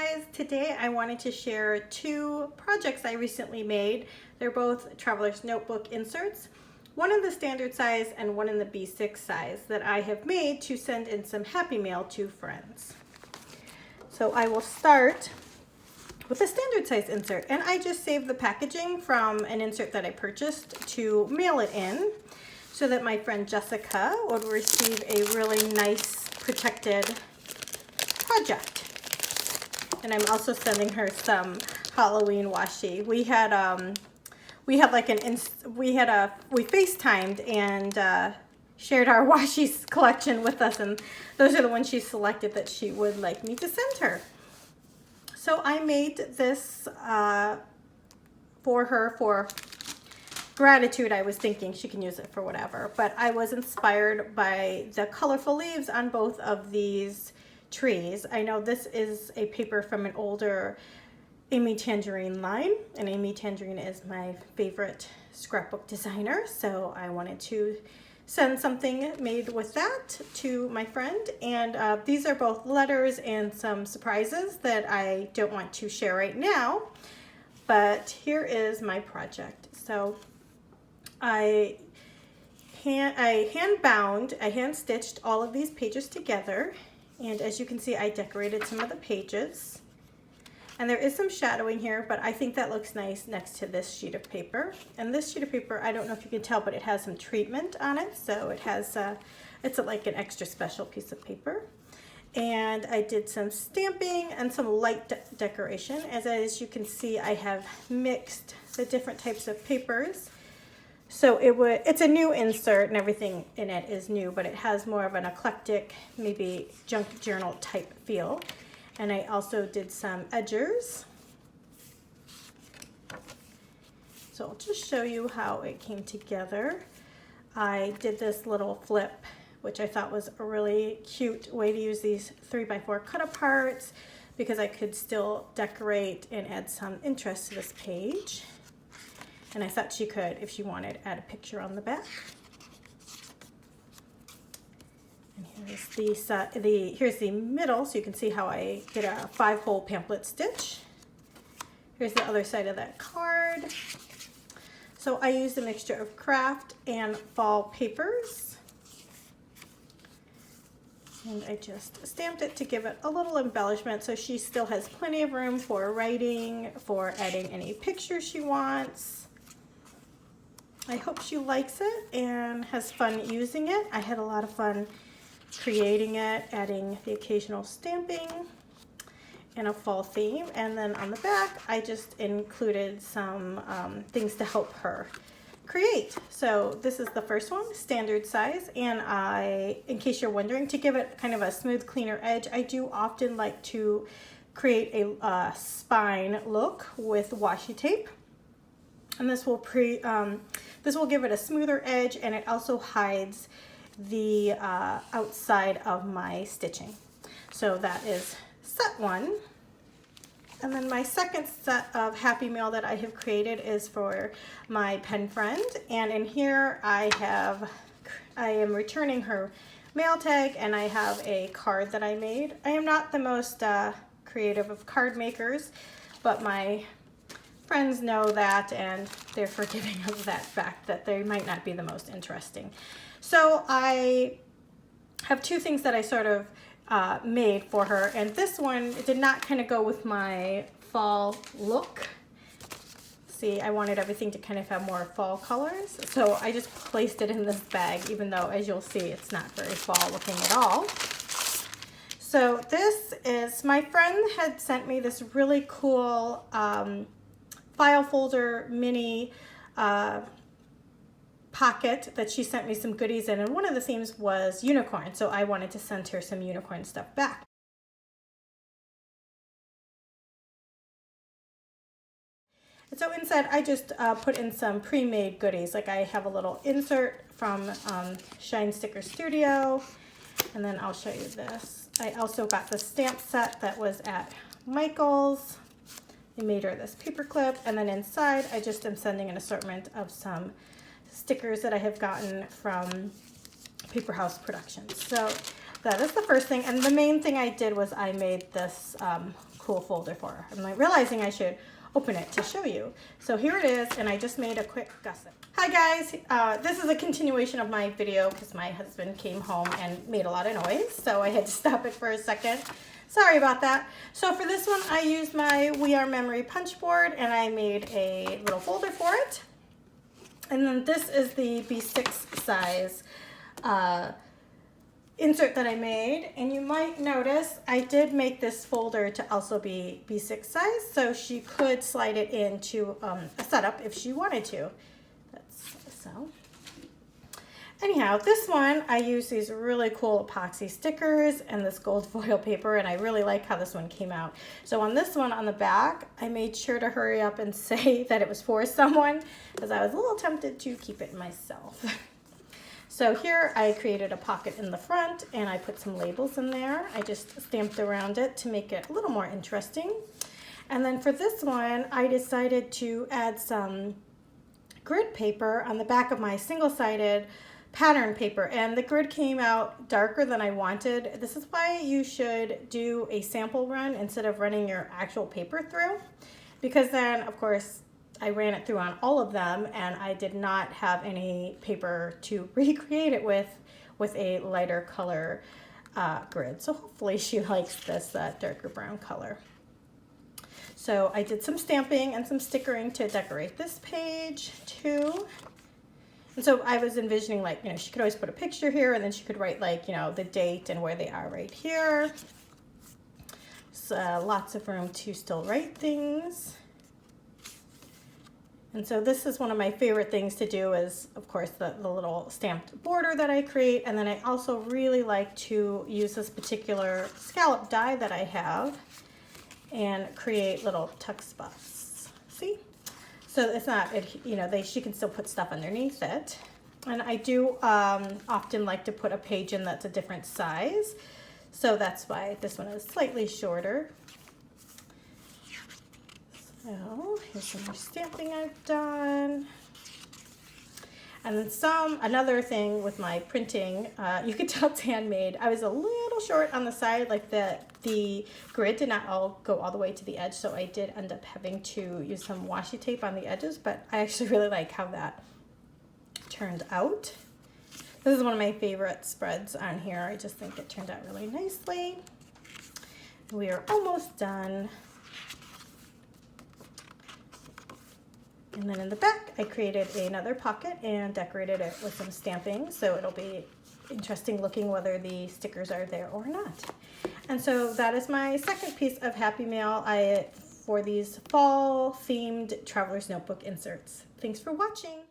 guys, today I wanted to share two projects I recently made. They're both Traveler's Notebook inserts, one in the standard size and one in the B6 size that I have made to send in some happy mail to friends. So I will start with a standard size insert, and I just saved the packaging from an insert that I purchased to mail it in so that my friend Jessica would receive a really nice protected project. And I'm also sending her some Halloween washi. We FaceTimed and shared our washi collection with us, and those are the ones she selected that she would like me to send her. So I made this for her for gratitude. I was thinking she can use it for whatever, but I was inspired by the colorful leaves on both of these trees. I know this is a paper from an older Amy Tangerine line, and Amy Tangerine is my favorite scrapbook designer, so I wanted to send something made with that to my friend. And these are both letters and some surprises that I don't want to share right now, but here is my project. So I hand stitched all of these pages together, and as you can see, I decorated some of the pages. And there is some shadowing here, but I think that looks nice next to this sheet of paper. And this sheet of paper, I don't know if you can tell, but it has some treatment on it. So it has, like an extra special piece of paper. And I did some stamping and some light decoration. As you can see, I have mixed the different types of papers. So it's a new insert and everything in it is new, but it has more of an eclectic, maybe junk journal type feel. And I also did some edgers. So I'll just show you how it came together. I did this little flip, which I thought was a really cute way to use these 3x4 cut aparts, because I could still decorate and add some interest to this page. And I thought she could, if she wanted, add a picture on the back. And here's the middle, so you can see how I did a 5-hole pamphlet stitch. Here's the other side of that card. So I used a mixture of craft and fall papers. And I just stamped it to give it a little embellishment, so she still has plenty of room for writing, for adding any pictures she wants. I hope she likes it and has fun using it. I had a lot of fun creating it, adding the occasional stamping and a fall theme. And then on the back, I just included some things to help her create. So this is the first one, standard size. And in case you're wondering, to give it kind of a smooth, cleaner edge, I do often like to create a spine look with washi tape. And this will give it a smoother edge, and it also hides the outside of my stitching. So that is set one. And then my second set of happy mail that I have created is for my pen friend. And in here I am returning her mail tag, and I have a card that I made. I am not the most creative of card makers, but my friends know that, and they're forgiving of that fact that they might not be the most interesting. So I have two things that I sort of made for her, and this one did not kind of go with my fall look. See, I wanted everything to kind of have more fall colors, so I just placed it in this bag, even though, as you'll see, it's not very fall looking at all. So this is, my friend had sent me this really cool file folder mini pocket that she sent me some goodies in, and one of the themes was unicorn, so I wanted to send her some unicorn stuff back. And so inside I just put in some pre-made goodies, like I have a little insert from Shine Sticker Studio, and then I'll show you this. I also got the stamp set that was at Michael's. I made her this paper clip, and then inside I just am sending an assortment of some stickers that I have gotten from Paper House Productions. So that is the first thing. And the main thing I did was I made this cool folder for her. I'm like realizing I should open it to show you. So here it is, and I just made a quick gusset. Hi guys, this is a continuation of my video because my husband came home and made a lot of noise, so I had to stop it for a second. Sorry about that. So for this one, I used my We Are Memory punch board, and I made a little folder for it. And then this is the B6 size insert that I made, and you might notice I did make this folder to also be B6 size, so she could slide it into a setup if she wanted to. So anyhow, this one I use these really cool epoxy stickers and this gold foil paper, and I really like how this one came out. So on this one on the back, I made sure to hurry up and say that it was for someone because I was a little tempted to keep it myself. So here I created a pocket in the front and I put some labels in there. I just stamped around it to make it a little more interesting. And then for this one, I decided to add some grid paper on the back of my single-sided pattern paper, and the grid came out darker than I wanted. This is why you should do a sample run instead of running your actual paper through, because then of course I ran it through on all of them and I did not have any paper to recreate it with a lighter color grid. So hopefully she likes this darker brown color. So I did some stamping and some stickering to decorate this page too. And so I was envisioning, like, you know, she could always put a picture here and then she could write, like, you know, the date and where they are right here. So lots of room to still write things. And so this is one of my favorite things to do is, of course, the little stamped border that I create. And then I also really like to use this particular scallop die that I have and create little tuck spots. See? So it's not, you know, she can still put stuff underneath it. And I do often like to put a page in that's a different size. So that's why this one is slightly shorter. So here's some more stamping I've done. And then another thing with my printing, you can tell it's handmade. I was a little short on the side, like the grid did not go all the way to the edge, so I did end up having to use some washi tape on the edges, but I actually really like how that turned out. This is one of my favorite spreads on here. I just think it turned out really nicely. We are almost done. And then in the back, I created another pocket and decorated it with some stamping, so it'll be interesting looking whether the stickers are there or not. And so that is my second piece of Happy Mail for these fall-themed Traveler's Notebook inserts. Thanks for watching.